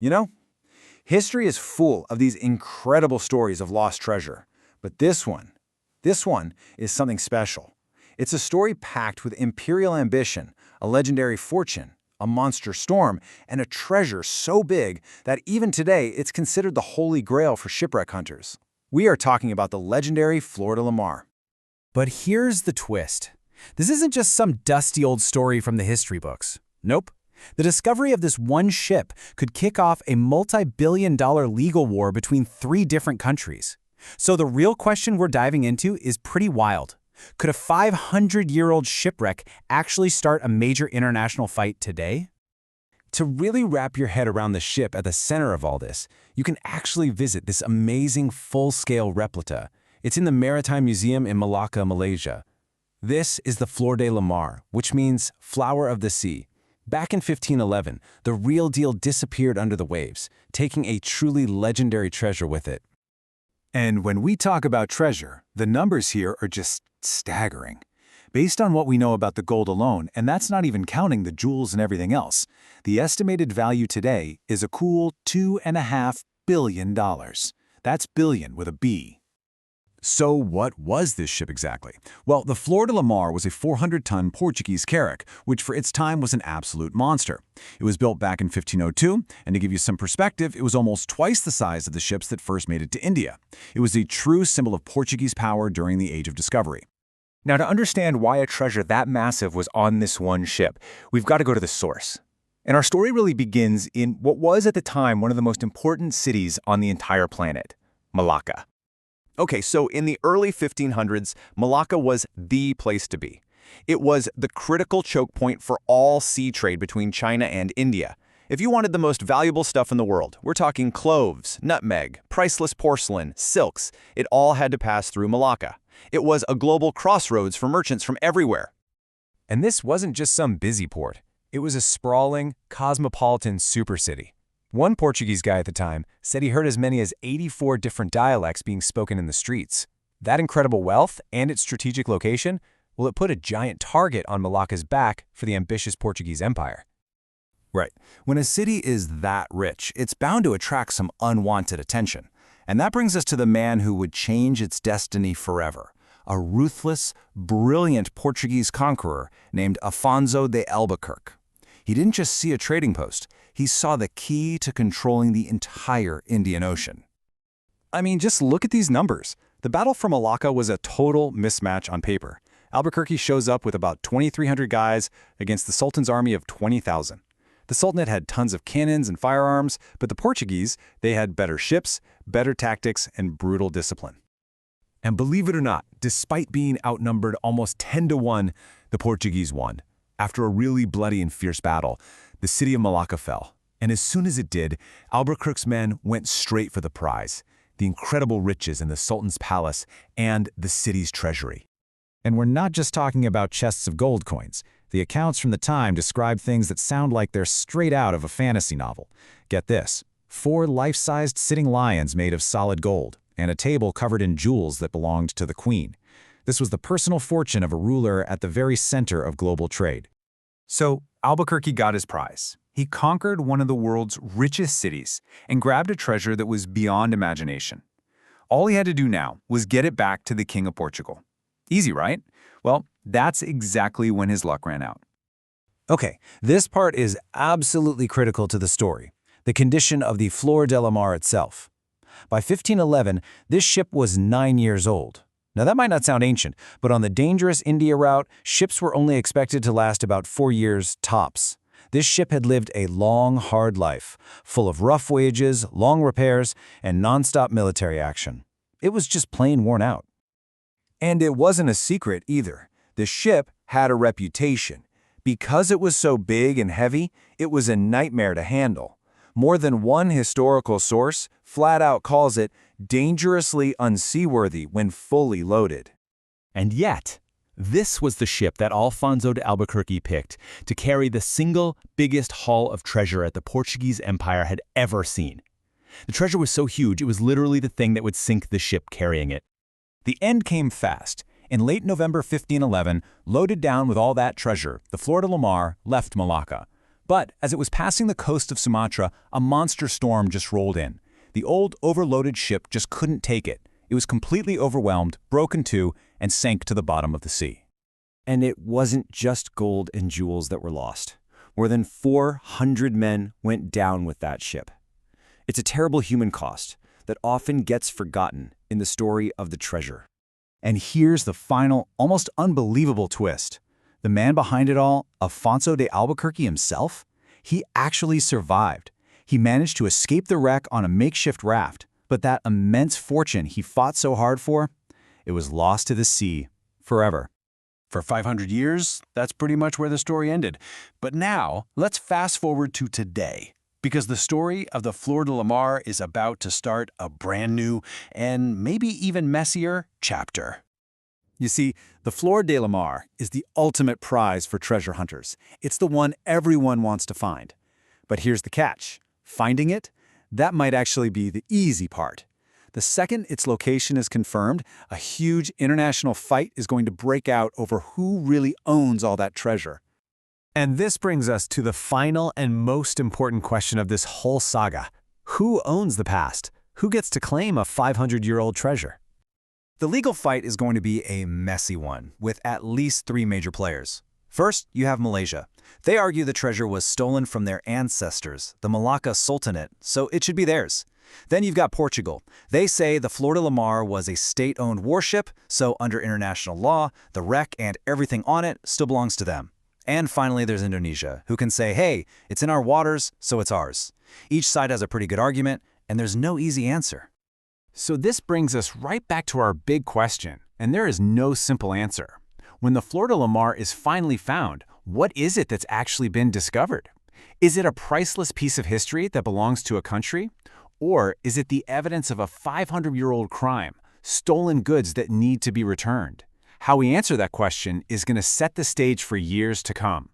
You know, history is full of these incredible stories of lost treasure. But this one is something special. It's a story packed with imperial ambition, a legendary fortune, a monster storm, and a treasure so big that even today it's considered the holy grail for shipwreck hunters. We are talking about the legendary Flor de la Mar. But here's the twist. This isn't just some dusty old story from the history books. Nope. The discovery of this one ship could kick off a multi-billion-dollar legal war between 3 different countries. So the real question we're diving into is pretty wild. Could a 500-year-old shipwreck actually start a major international fight today? To really wrap your head around the ship at the center of all this, you can actually visit this amazing full-scale replica. It's in the Maritime Museum in Malacca, Malaysia. This is the Flor de la Mar, which means flower of the sea. Back in 1511, the real deal disappeared under the waves, taking a truly legendary treasure with it. And when we talk about treasure, the numbers here are just staggering. Based on what we know about the gold alone, and that's not even counting the jewels and everything else, the estimated value today is a cool $2.5 billion. That's billion with a B. So what was this ship exactly? Well, the Flor de la Mar was a 400-ton Portuguese carrack, which for its time was an absolute monster. It was built back in 1502, and to give you some perspective, it was almost twice the size of the ships that first made it to India. It was a true symbol of Portuguese power during the Age of Discovery. Now, to understand why a treasure that massive was on this one ship, we've got to go to the source. And our story really begins in what was at the time one of the most important cities on the entire planet, Malacca. Okay, so in the early 1500s, Malacca was the place to be. It was the critical choke point for all sea trade between China and India. If you wanted the most valuable stuff in the world, we're talking cloves, nutmeg, priceless porcelain, silks, it all had to pass through Malacca. It was a global crossroads for merchants from everywhere. And this wasn't just some busy port. It was a sprawling, cosmopolitan supercity. One Portuguese guy at the time said he heard as many as 84 different dialects being spoken in the streets. That incredible wealth and its strategic location, well, it put a giant target on Malacca's back for the ambitious Portuguese Empire. Right. When a city is that rich, it's bound to attract some unwanted attention. And that brings us to the man who would change its destiny forever. A ruthless, brilliant Portuguese conqueror named Afonso de Albuquerque. He didn't just see a trading post. He saw the key to controlling the entire Indian Ocean. I mean, just look at these numbers. The battle for Malacca was a total mismatch on paper. Albuquerque shows up with about 2,300 guys against the Sultan's army of 20,000. The Sultanate had tons of cannons and firearms, but the Portuguese, they had better ships, better tactics, and brutal discipline. And believe it or not, despite being outnumbered almost 10 to 1, the Portuguese won. After a really bloody and fierce battle, the city of Malacca fell. And as soon as it did, Albuquerque's men went straight for the prize, the incredible riches in the Sultan's palace and the city's treasury. And we're not just talking about chests of gold coins. The accounts from the time describe things that sound like they're straight out of a fantasy novel. Get this, 4 life-sized sitting lions made of solid gold, and a table covered in jewels that belonged to the queen. This was the personal fortune of a ruler at the very center of global trade. So Albuquerque got his prize. He conquered one of the world's richest cities and grabbed a treasure that was beyond imagination. All he had to do now was get it back to the King of Portugal. Easy, right? Well, that's exactly when his luck ran out. Okay, this part is absolutely critical to the story, the condition of the Flor de la Mar itself. By 1511, this ship was 9 years old. Now that might not sound ancient, but on the dangerous India route, ships were only expected to last about 4 years tops. This ship had lived a long, hard life, full of rough voyages, long repairs, and non-stop military action. It was just plain worn out. And it wasn't a secret either. The ship had a reputation. Because it was so big and heavy, it was a nightmare to handle. More than one historical source flat out calls it dangerously unseaworthy when fully loaded. And yet, this was the ship that Alfonso de Albuquerque picked to carry the single biggest haul of treasure that the Portuguese Empire had ever seen. The treasure was so huge, it was literally the thing that would sink the ship carrying it. The end came fast. In late November 1511, loaded down with all that treasure, the Flor de la Mar left Malacca. But as it was passing the coast of Sumatra, a monster storm just rolled in. The old, overloaded ship just couldn't take it. It was completely overwhelmed, broke in two, and sank to the bottom of the sea. And it wasn't just gold and jewels that were lost. More than 400 men went down with that ship. It's a terrible human cost that often gets forgotten in the story of the treasure. And here's the final, almost unbelievable twist. The man behind it all, Afonso de Albuquerque himself, he actually survived. He managed to escape the wreck on a makeshift raft, but that immense fortune he fought so hard for, it was lost to the sea forever. For 500 years, that's pretty much where the story ended. But now, let's fast forward to today, because the story of the Flor de la Mar is about to start a brand new, and maybe even messier, chapter. You see, the Flor de la Mar is the ultimate prize for treasure hunters. It's the one everyone wants to find. But here's the catch. Finding it? That might actually be the easy part. The second its location is confirmed, a huge international fight is going to break out over who really owns all that treasure. And this brings us to the final and most important question of this whole saga. Who owns the past? Who gets to claim a 500-year-old treasure? The legal fight is going to be a messy one, with at least 3 major players. First, you have Malaysia. They argue the treasure was stolen from their ancestors, the Malacca Sultanate, so it should be theirs. Then you've got Portugal. They say the Flor de la Mar was a state-owned warship, so under international law, the wreck and everything on it still belongs to them. And finally, there's Indonesia, who can say, hey, it's in our waters, so it's ours. Each side has a pretty good argument, and there's no easy answer. So this brings us right back to our big question, and there is no simple answer. When the Flor de la Mar is finally found, what is it that's actually been discovered? Is it a priceless piece of history that belongs to a country? Or is it the evidence of a 500-year-old crime, stolen goods that need to be returned? How we answer that question is going to set the stage for years to come.